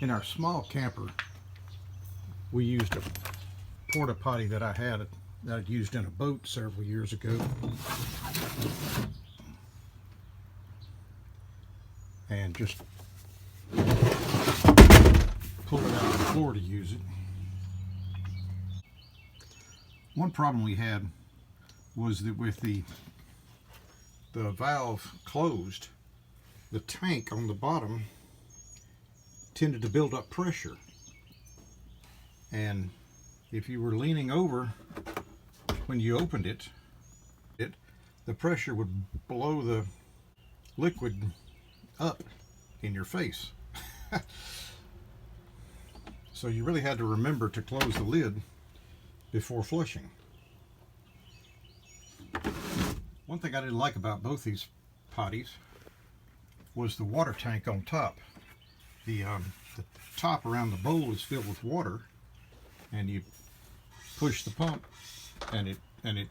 In our small camper, we used a porta potty that I had that I'd used in a boat several years ago. And just pull it out on the floor to use it. One problem we had was that with the valve closed, the tank on the bottom tended to build up pressure. And if you were leaning over when you opened it, the pressure would blow the liquid up in your face. So you really had to remember to close the lid before flushing. One thing I didn't like about both these potties was the water tank on top. The top around the bowl is filled with water, and you push the pump and it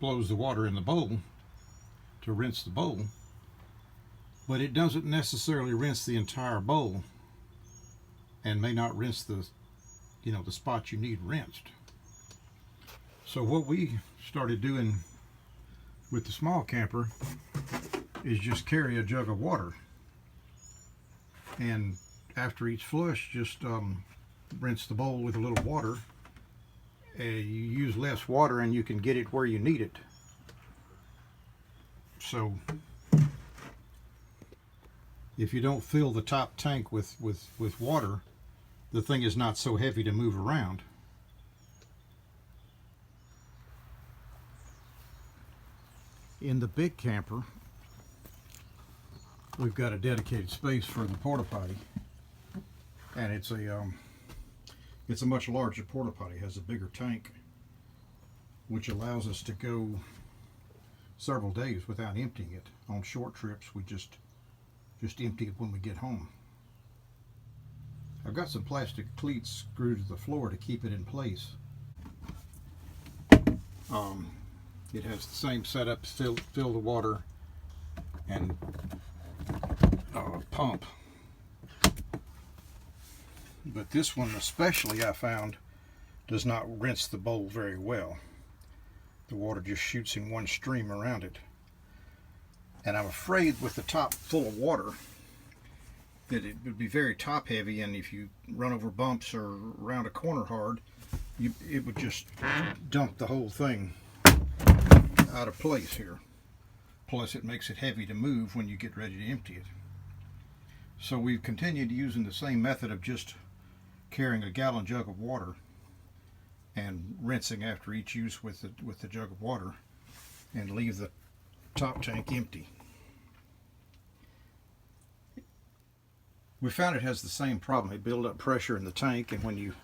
blows the water in the bowl to rinse the bowl, but it doesn't necessarily rinse the entire bowl and may not rinse the spot you need rinsed. So what we started doing with the small camper is just carry a jug of water, and after each flush just rinse the bowl with a little water. You use less water and you can get it where you need it. So if you don't fill the top tank with water, the thing is not so heavy to move around. In the big camper, we've got a dedicated space for the porta potty, and it's a much larger porta potty. It has a bigger tank, which allows us to go several days without emptying it. On short trips, we just empty it when we get home. I've got some plastic cleats screwed to the floor to keep it in place. It has the same setup, fill the water and pump. But this one especially, I found, does not rinse the bowl very well. The water just shoots in one stream around it. And I'm afraid with the top full of water that it would be very top heavy, and if you run over bumps or round a corner hard, it would just dump the whole thing out of place here. Plus it makes it heavy to move when you get ready to empty it. So we've continued using the same method of just carrying a gallon jug of water and rinsing after each use with the jug of water, and leave the top tank empty. We found it has the same problem. It builds up pressure in the tank, and when you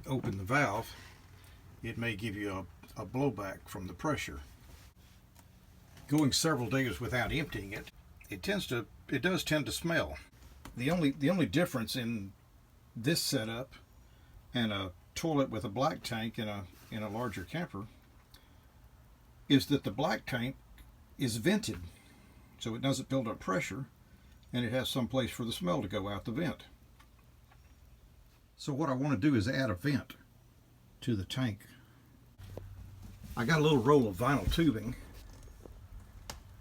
open the valve, it may give you a blowback from the pressure. Going several days without emptying it, it does tend to smell. The only difference in this setup and a toilet with a black tank in a larger camper is that the black tank is vented, so it doesn't build up pressure, and it has some place for the smell to go out the vent. So what I want to do is add a vent to the tank. I got a little roll of vinyl tubing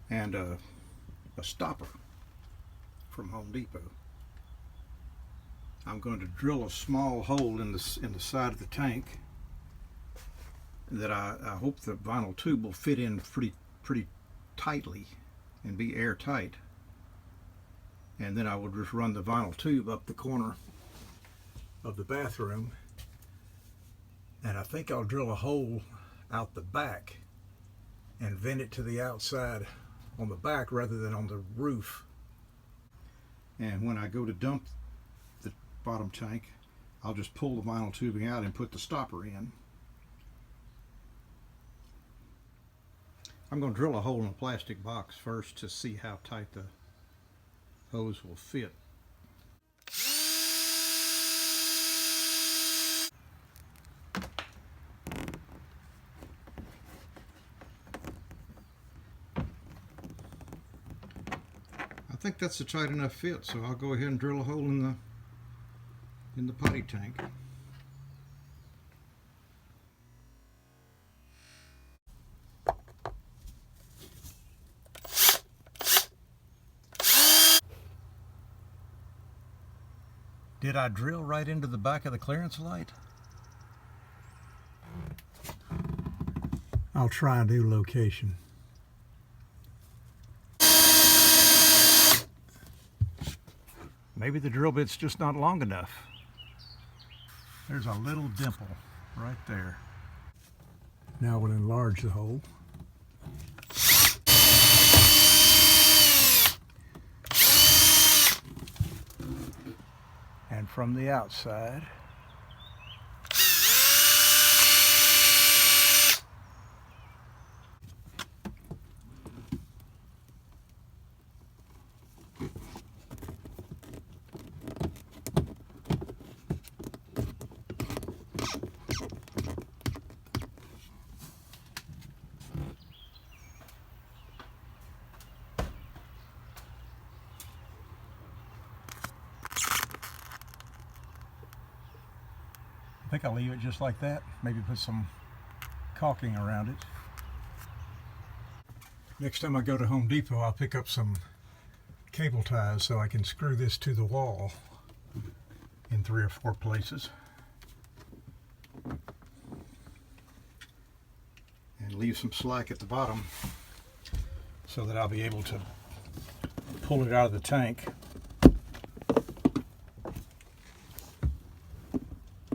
and a stopper from Home Depot. I'm going to drill a small hole in the side of the tank that I hope the vinyl tube will fit in pretty tightly and be airtight. And then I will just run the vinyl tube up the corner of the bathroom, and I think I'll drill a hole out the back and vent it to the outside on the back rather than on the roof. And when I go to dump the bottom tank, I'll just pull the vinyl tubing out and put the stopper in. I'm going to drill a hole in a plastic box first to see how tight the hose will fit. I think that's a tight enough fit, so I'll go ahead and drill a hole in the potty tank. Did I drill right into the back of the clearance light? I'll try a new location. Maybe the drill bit's just not long enough. There's a little dimple right there. Now we'll enlarge the hole. And from the outside, I think I'll leave it just like that. Maybe put some caulking around it. Next time I go to Home Depot, I'll pick up some cable ties so I can screw this to the wall in 3 or 4 places. And leave some slack at the bottom so that I'll be able to pull it out of the tank.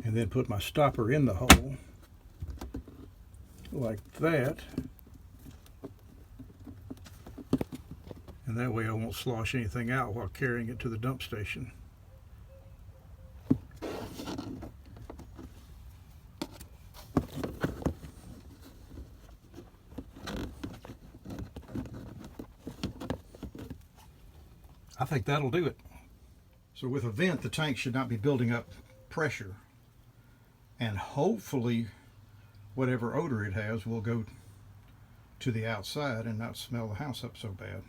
And then put my stopper in the hole like that, and that way I won't slosh anything out while carrying it to the dump station. I think that'll do it. So with a vent, the tank should not be building up pressure. And hopefully whatever odor it has will go to the outside and not smell the house up so bad.